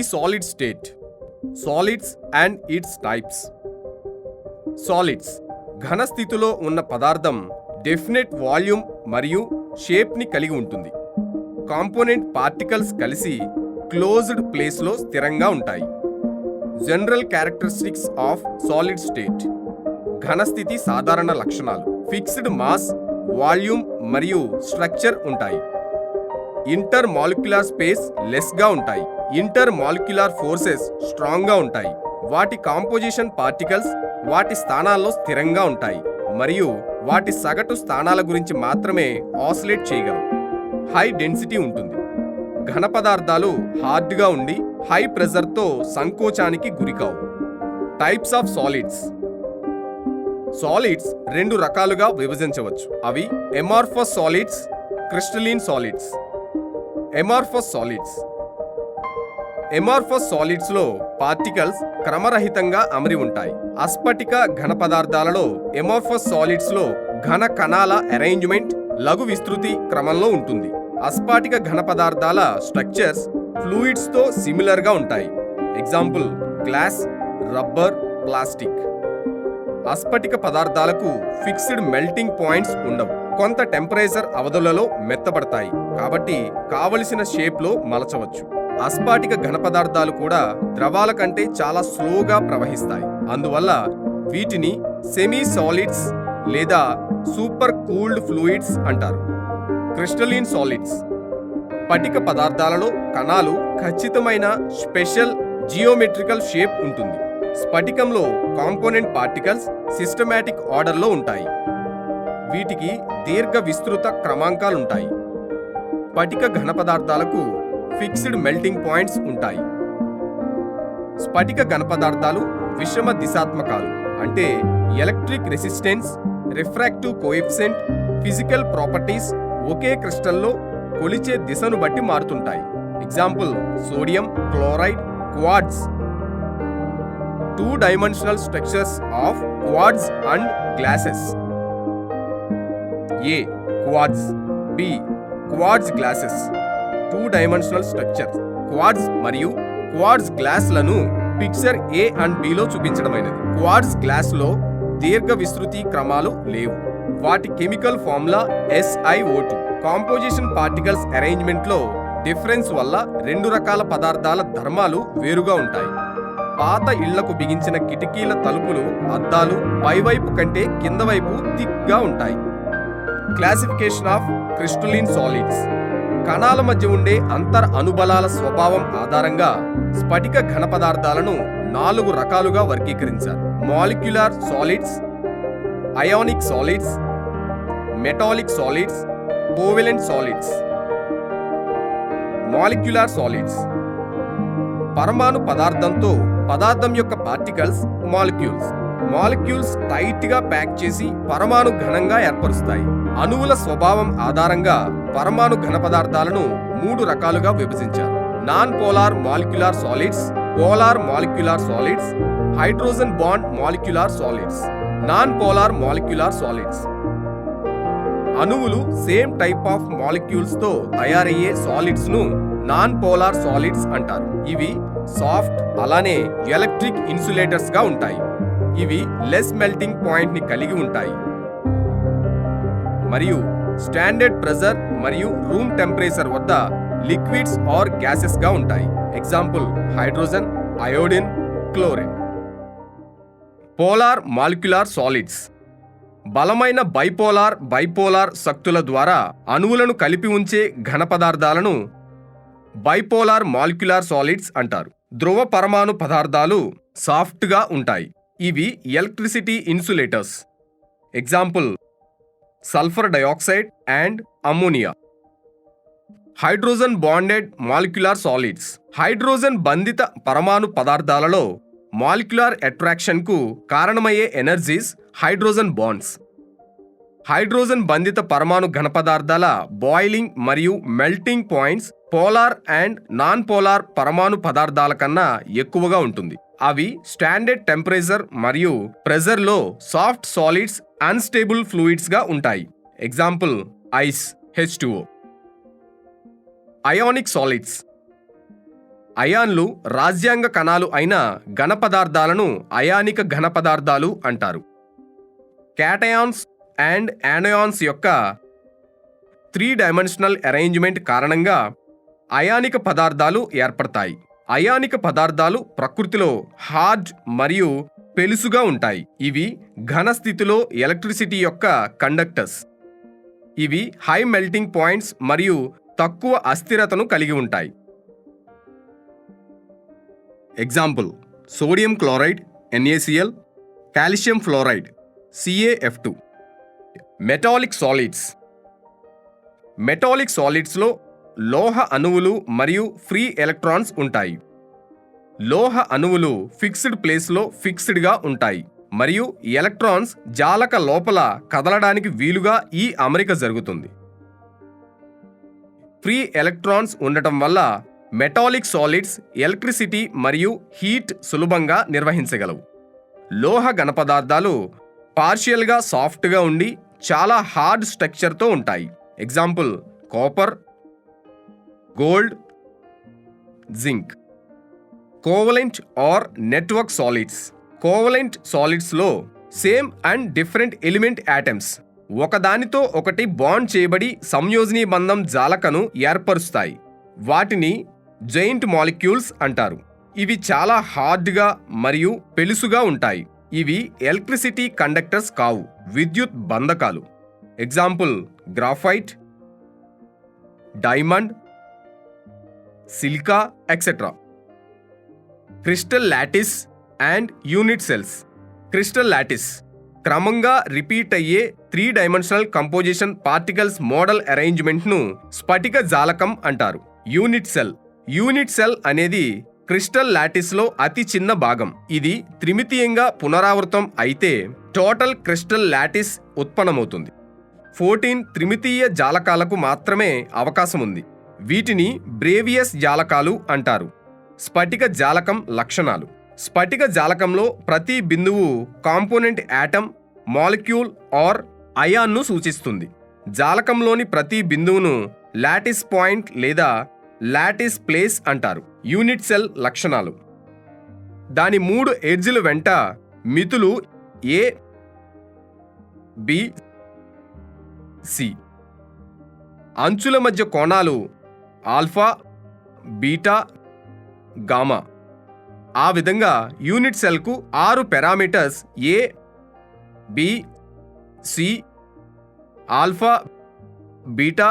Solid state. Solids and it's types. Solids ఘన స్థితిలో ఉన్న పదార్థం డెఫినెట్ వాల్యూమ్ మరియు షేప్ని కలిగి ఉంటుంది. కాంపోనెంట్ పార్టికల్స్ కలిసి క్లోజ్డ్ ప్లేస్లో స్థిరంగా ఉంటాయి. General characteristics of solid state. ఘనస్థితి సాధారణ లక్షణాలు: ఫిక్స్డ్ మాస్, వాల్యూమ్ మరియు స్ట్రక్చర్ ఉంటాయి. ఇంటర్ మాలిక్యులర్ స్పేస్ లెస్గా ఉంటాయి. ఇంటర్ మాలిక్యులర్ ఫోర్సెస్ స్ట్రాంగ్గా ఉంటాయి. వాటి కాంపోజిషన్ పార్టికల్స్ వాటి స్థానాల్లో స్థిరంగా ఉంటాయి మరియు వాటి సగటు స్థానాల గురించి మాత్రమే ఆసిలేట్ చేయగలవు. హై డెన్సిటీ ఉంటుంది. ఘన పదార్థాలు హార్డ్గా ఉండి హై ప్రెజర్తో సంకోచానికి గురికావు. Types of solids. సాలిడ్స్ రెండు రకాలుగా విభజించవచ్చు. అవి amorphous solids, crystalline solids. Amorphous solids. Amorphous సాలిడ్స్లో పార్టికల్స్ క్రమరహితంగా అమరి ఉంటాయి. అస్ఫటిక ఘన పదార్థాలలో ఎమార్ఫస్ సాలిడ్స్లో ఘన కణాల అరేంజ్మెంట్ లఘు విస్తృతి క్రమంలో ఉంటుంది. అస్ఫాటిక ఘన పదార్థాల స్ట్రక్చర్స్ ఫ్లూయిడ్స్తో సిమిలర్గా ఉంటాయి. Example glass, rubber, plastic. అస్ఫటిక పదార్థాలకు ఫిక్స్డ్ మెల్టింగ్ పాయింట్స్ ఉండవు. కొంత టెంపరేచర్ అవధులలో మెత్తబడతాయి కాబట్టి కావలసిన షేప్లో మలచవచ్చు. అస్ఫాటిక ఘన పదార్థాలు కూడా ద్రవాల కంటే చాలా స్లోగా ప్రవహిస్తాయి. అందువల్ల వీటిని సెమీ సాలిడ్స్ లేదా సూపర్ కూల్డ్ ఫ్లూయిడ్స్ అంటారు. Crystalline solids. స్ఫటిక పదార్థాలలో కణాలు ఖచ్చితమైన స్పెషల్ జియోమెట్రికల్ షేప్ ఉంటుంది. స్ఫటికంలో కాంపోనెంట్ పార్టికల్స్ సిస్టమాటిక్ ఆర్డర్లో ఉంటాయి. వీటికి దీర్ఘ విస్తృత క్రమాంకాలుంటాయి. స్ఫటిక ఘన పదార్థాలకు ఫిక్స్డ్ మెల్టింగ్ పాయింట్స్ ఉంటాయి. స్ఫటిక ఘన పదార్థాలు విషమ దిశాత్మకాలు, అంటే electric resistance, refractive coefficient, physical properties ఒకే క్రిస్టల్లో కొలిచే దిశను బట్టి మారుతుంటాయి. Example sodium chloride, quartz. 2 dimensional structures of quartz and glasses. A. Quartz. B. Quartz glasses. 2 dimensional structures. Quartz మరియు క్వార్ట్జ్ గ్లాస్లను పిక్చర్ A అండ్ B లో చూపించడమైనది. క్వార్ట్జ్ గ్లాస్లో దీర్ఘ విస్తృతి క్రమాలు లేవు. వాటి chemical formula SiO2. Composition particles అరేంజ్మెంట్లో డిఫరెన్స్ వల్ల రెండు రకాల పదార్థాల ధర్మాలు వేరుగా ఉంటాయి. పాత ఇళ్లకు బిగించిన కిటికీల తలుపులు, అద్దాలు పైవైపు కంటే కింద వైపు థిక్గా ఉంటాయి. Classification of crystalline solids. కణాల మధ్య ఉండే అంతర అనుబలాల స్వభావం ఆధారంగా స్ఫటిక ఘన పదార్థాలను 4 రకాలుగా వర్గీకరించారు. Molecular solids, ionic solids, metallic solids, covalent solids. Molecular solids. పరమాణు పదార్థంతో పదార్థం యొక్క పార్టికల్స్ మాలిక్యూల్స్. మాలిక్యూల్స్ టైట్గా ప్యాక్ చేసి పరమాణు ఘనంగా ఏర్పరుస్తాయి. అణువుల స్వభావం ఆధారంగా పరమాణు ఘన పదార్థాలను 3 రకాలుగా విభజించారు. Non polar molecular solids, polar molecular solids, hydrogen bond molecular solids. Non polar molecular solids. అణువులు సేమ్ టైప్ ఆఫ్ మాలిక్యూల్స్ తో తయారయ్యే సాలిడ్స్ ను నాన్ పోలార్ సాలిడ్స్ అంటారు. ఇవి సాఫ్ట్ అలానే ఎలక్ట్రిక్ ఇన్సులేటర్స్ గా ఉంటాయి. ఇవి లెస్ మెల్టింగ్ పాయింట్ ని కలిగి ఉంటాయి మరియు స్టాండర్డ్ ప్రెజర్ మరియు రూమ్ టెంపరేచర్ వద్ద లిక్విడ్స్ ఆర్ గ్యాసెస్ గా ఉంటాయి. Example hydrogen, iodine, chlorine. Polar molecular solids. బలమైన బైపోలార్ శక్తుల ద్వారా అణువులను కలిపి ఉంచే ఘన పదార్థాలను బైపోలార్ మాలిక్యులర్ సాలిడ్స్ అంటారు. ధ్రువ పరమాణు పదార్థాలు సాఫ్ట్గా ఉంటాయి. ఇవి electricity insulators. Example sulphur dioxide and ammonia. Hydrogen bonded molecular solids. Hydrogen బంధిత పరమాణు పదార్థాలలో మాలిక్యులర్ అట్రాక్షన్కు కారణమయ్యే ఎనర్జీస్ హైడ్రోజన్ బాండ్స్. హైడ్రోజన్ బంధిత పరమాణు ఘన పదార్థాల బాయిలింగ్ మరియు melting points polar and non polar పరమాణు పదార్థాల కన్నా ఎక్కువగా ఉంటుంది. అవి స్టాండర్డ్ టెంపరేచర్ మరియు ప్రెజర్లో సాఫ్ట్ సాలిడ్స్, అన్స్టేబుల్ ఫ్లూయిడ్స్ గా ఉంటాయి. Example ice, H2O. Ionic solids. అయాన్లు రాజ్యాంగ కణాలు అయిన ఘన పదార్థాలను అయానిక ఘన పదార్థాలు అంటారు. క్యాటయాన్స్ అండ్ యానయాన్స్ యొక్క 3 డైమెన్షనల్ అరేంజ్మెంట్ కారణంగా అయానిక పదార్థాలు ఏర్పడతాయి. అయానిక పదార్థాలు ప్రకృతిలో హార్డ్ మరియు పెలుసుగా ఉంటాయి. ఇవి ఘన స్థితిలో ఎలక్ట్రిసిటీ యొక్క కండక్టర్స్. ఇవి హై మెల్టింగ్ పాయింట్స్ మరియు తక్కువ అస్థిరతను కలిగి ఉంటాయి. Example: sodium chloride NaCl, calcium fluoride CaF2. Metallic solids. Metallic సాలిడ్స్లో లోహ అణువులు మరియు ఫ్రీ ఎలక్ట్రాన్స్ ఉంటాయి. లోహ అణువులు ఫిక్స్డ్ ప్లేస్లో ఫిక్స్డ్గా ఉంటాయి మరియు ఎలక్ట్రాన్స్ జాలక లోపల కదలడానికి వీలుగా ఈ అమరిక జరుగుతుంది. ఫ్రీ ఎలక్ట్రాన్స్ ఉండటం వల్ల మెటాలిక్ సాలిడ్స్ ఎలక్ట్రిసిటీ మరియు హీట్ సులభంగా నిర్వహించగలవు. లోహ ఘనపదార్థాలు పార్షియల్గా సాఫ్ట్గా ఉండి చాలా హార్డ్ స్ట్రక్చర్తో ఉంటాయి. Example: copper, gold, zinc. Covalent or network solids. Covalent సాలిడ్స్లో same and different element atoms ఒకదానితో ఒకటి బాండ్ చేయబడి సంయోజనీ బంధం జాలకను ఏర్పరుస్తాయి. వాటిని జైంట్ మాలిక్యూల్స్ అంటారు. ఇవి చాలా హార్డ్గా మరియు పెలుసుగా ఉంటాయి. ఇవి ఎలక్ట్రిసిటీ కండక్టర్స్ కావు, విద్యుత్ బంధకాలు. Example: graphite, diamond, silica etcetera. Crystal lattice and unit cells. Crystal lattice క్రమంగా రిపీట్ అయ్యే 3 డైమెన్షనల్ కంపోజిషన్ పార్టికల్స్ మోడల్ అరేంజ్మెంట్ను స్ఫటిక జాలకం అంటారు. యూనిట్ సెల్ అనేది క్రిస్టల్ లాటిస్లో అతి చిన్న భాగం. ఇది త్రిమితీయంగా పునరావృతం అయితే టోటల్ క్రిస్టల్ లాటిస్ ఉత్పన్నమవుతుంది. 14 త్రిమితీయ జాలకాలకు మాత్రమే అవకాశం ఉంది. వీటిని బ్రేవియస్ జాలకాలు అంటారు. స్ఫటిక జాలకం లక్షణాలు. స్ఫటిక జాలకంలో ప్రతి బిందువు కాంపోనెంట్ యాటమ్, మాలిక్యూల్ ఆర్ అయాన్ను సూచిస్తుంది. జాలకంలోని ప్రతి బిందువును లాటిస్ పాయింట్ లేదా లాటిస్ ప్లేస్ అంటారు. యూనిట్ సెల్ లక్షణాలు. దాని 3 ఎడ్జ్ల వెంట మితులు A, B, C. అంచుల మధ్య కోణాలు ఆల్ఫా, బీటా, గామా. ఆ విధంగా యూనిట్ సెల్కు 6 parameters A, B, C, alpha, beta,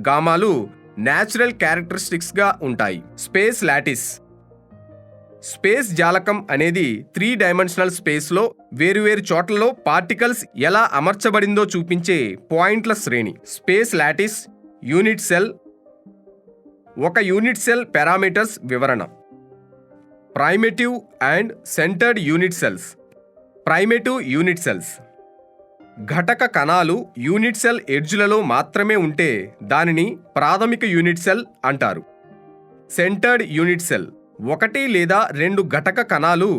గామాలు న్యాచురల్ క్యారెక్టరిస్టిక్స్గా ఉంటాయి. Space lattice. స్పేస్ జాలకం అనేది 3 డైమెన్షనల్ స్పేస్లో వేరువేరు చోట్లలో పార్టికల్స్ ఎలా అమర్చబడిందో చూపించే పాయింట్ల శ్రేణి. Space lattice. Unit cell. ఒక యూనిట్ సెల్ పారామీటర్స్ వివరణ. Primitive and centred unit cells. Primitive unit cells ఘటక కణాలు యూనిట్ సెల్ ఎడ్జ్లలో మాత్రమే ఉంటే దానిని ప్రాథమిక యూనిట్ సెల్ అంటారు. సెంటర్డ్ యూనిట్ సెల్ 1 లేదా 2 ఘటక కణాలు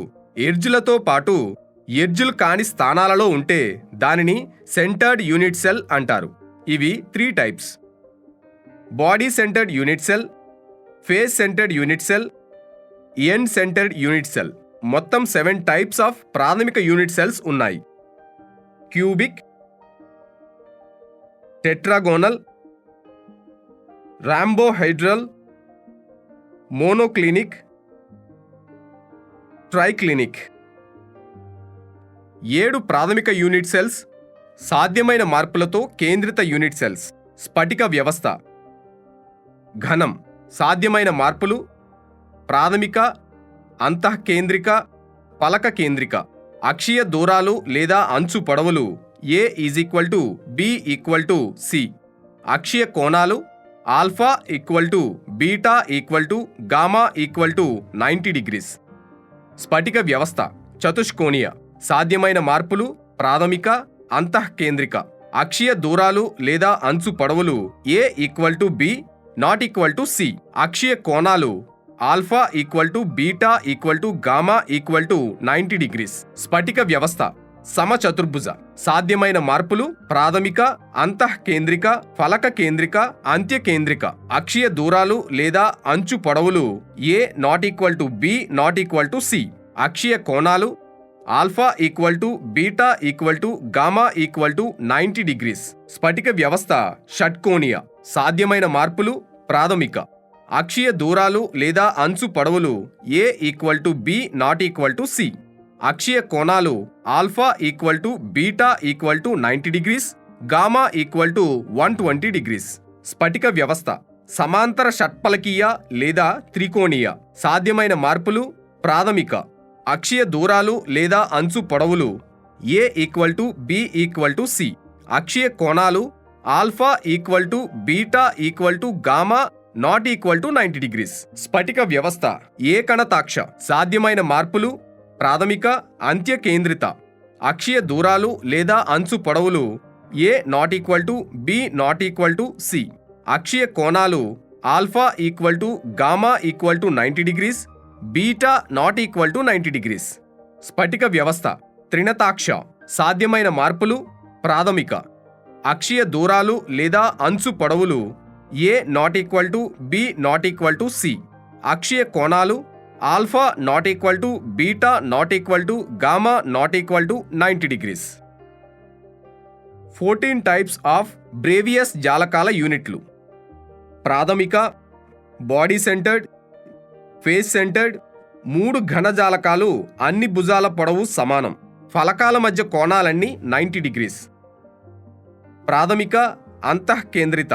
ఎడ్జ్లతో పాటు ఎడ్జ్లు కాని స్థానాలలో ఉంటే దానిని సెంటర్డ్ యూనిట్ సెల్ అంటారు. ఇవి 3 types: body centred unit cell, face centred unit cell, end centred unit cell. మొత్తం 7 టైప్స్ ఆఫ్ ప్రాథమిక యూనిట్ సెల్స్ ఉన్నాయి. Cubic, tetragonal, rhombohedral, monoclinic, triclinic. 7 ప్రాథమిక యూనిట్ సెల్స్. సాధ్యమైన మార్పులతో కేంద్రిత యూనిట్ సెల్స్. స్ఫటిక వ్యవస్థ. ఘనం. సాధ్యమైన మార్పులు: ప్రాథమిక, అంతఃకేంద్రిక, పలక కేంద్రిక. అక్షీయ దూరాలు లేదా అంచు పొడవులు A = B = C. అక్షీయ కోణాలు ఆల్ఫా బీటా గామా 90 డిగ్రీస్. స్ఫటిక వ్యవస్థ చతుష్కోణీయ. సాధ్యమైన మార్పులు: ప్రాథమిక, అంతఃకేంద్రిక. అక్షీయ దూరాలు లేదా అంచు పొడవులు A = B, C. అక్షీయ కోణాలు ఆల్ఫా బీటా గామా 90 డిగ్రీస్. స్ఫటిక వ్యవస్థ సమచతుర్భుజ. సాధ్యమైన మార్పులు ప్రాథమిక, అంతఃకేంద్రిక, ఫలక కేంద్రిక, అంత్య కేంద్రిక. అక్షీయ దూరాలు లేదా అంచు పొడవులు a ≠b ≠c. అక్షీయ కోణాలు ఆల్ఫా బీటా గామా 90 డిగ్రీస్. స్ఫటిక వ్యవస్థ షట్కోణీయ. సాధ్యమైన మార్పులు ప్రాథమిక. అక్షీయ దూరాలు లేదా అంచు పొడవులు a =b ≠c. అక్షీయ కోణాలు alpha beta 90 degrees, gamma 120 degrees. స్ఫటిక వ్యవస్థ సమాంతర షట్పలకీయ లేదా త్రికోణీయ. సాధ్యమైన మార్పులు ప్రాథమిక. అక్షీయ దూరాలు లేదా అంచు పొడవులు a =b c. అక్షీయ కోణాలు ఆల్ఫా బీటా గామా ≠90 డిగ్రీస్. స్ఫటిక వ్యవస్థ ఏకణతాక్ష. సాధ్యమైన మార్పులు ప్రాథమిక, అంత్య కేంద్రిత. అక్షీయ దూరాలు లేదా అంచు పొడవులు a ≠b ≠c. అక్షీయ కోణాలు alpha gamma 90 degrees, beta =90 degrees. స్ఫటిక వ్యవస్థ త్రిణతాక్ష. సాధ్యమైన మార్పులు ప్రాథమిక. అక్షీయ దూరాలు లేదా అంచు పొడవులు a ≠b =c. అక్షీయ కోణాలు alpha beta gamma 90 degrees. 14 types of Bravais జాలకాల యూనిట్లు. ప్రాథమిక, బాడీ సెంటర్డ్, ఫేస్ సెంటర్డ్. 3 ఘన జాలకాలు అన్ని భుజాల పొడవు సమానం. ఫలకాల మధ్య కోణాలన్నీ 90 డిగ్రీస్. ప్రాథమిక, అంతఃకేంద్రిత.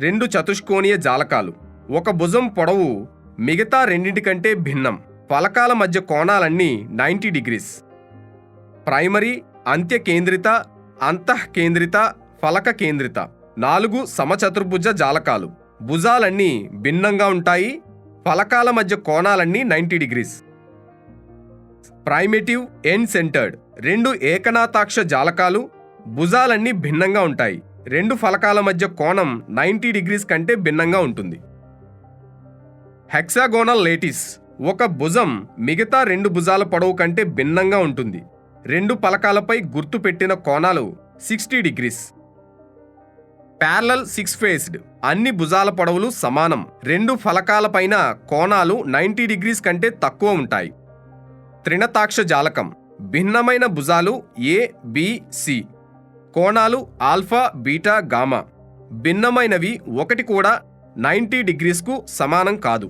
2 చతుష్కోణీయ జాలకాలు. ఒక భుజం పొడవు మిగతా రెండింటికంటే భిన్నం. ఫలకాల మధ్య కోణాలన్నీ 90 డిగ్రీస్. ప్రైమరీ, అంత్య కేంద్రిత, అంతఃకేంద్రిత, ఫలక కేంద్రిత. 4 సమచతుర్భుజ జాలకాలు. భుజాలన్నీ భిన్నంగా ఉంటాయి. ఫలకాల మధ్య కోణాలన్నీ 90 డిగ్రీస్. Primitive, end centred. 2 ఏకనాతాక్ష జాలకాలు. భుజాలన్నీ భిన్నంగా ఉంటాయి. 2 ఫలకాల మధ్య కోణం 90 డిగ్రీస్ కంటే భిన్నంగా ఉంటుంది. హెక్సాగోనల్ లేటిస్. ఒక భుజం మిగతా 2 భుజాల పొడవు కంటే భిన్నంగా ఉంటుంది. 2 పలకాలపై గుర్తు పెట్టిన కోణాలు 60 డిగ్రీస్. Parallel 6 faced. అన్ని భుజాల పొడవులు సమానం. 2 ఫలకాలపైన కోణాలు 90 డిగ్రీస్ కంటే తక్కువ ఉంటాయి. త్రిణతాక్ష జాలకం. భిన్నమైన భుజాలు a, b, c. కోణాలు ఆల్ఫా బీటా గామా. భిన్నమైనవి ఒకటి కూడా 90 డిగ్రీస్కు సమానం కాదు.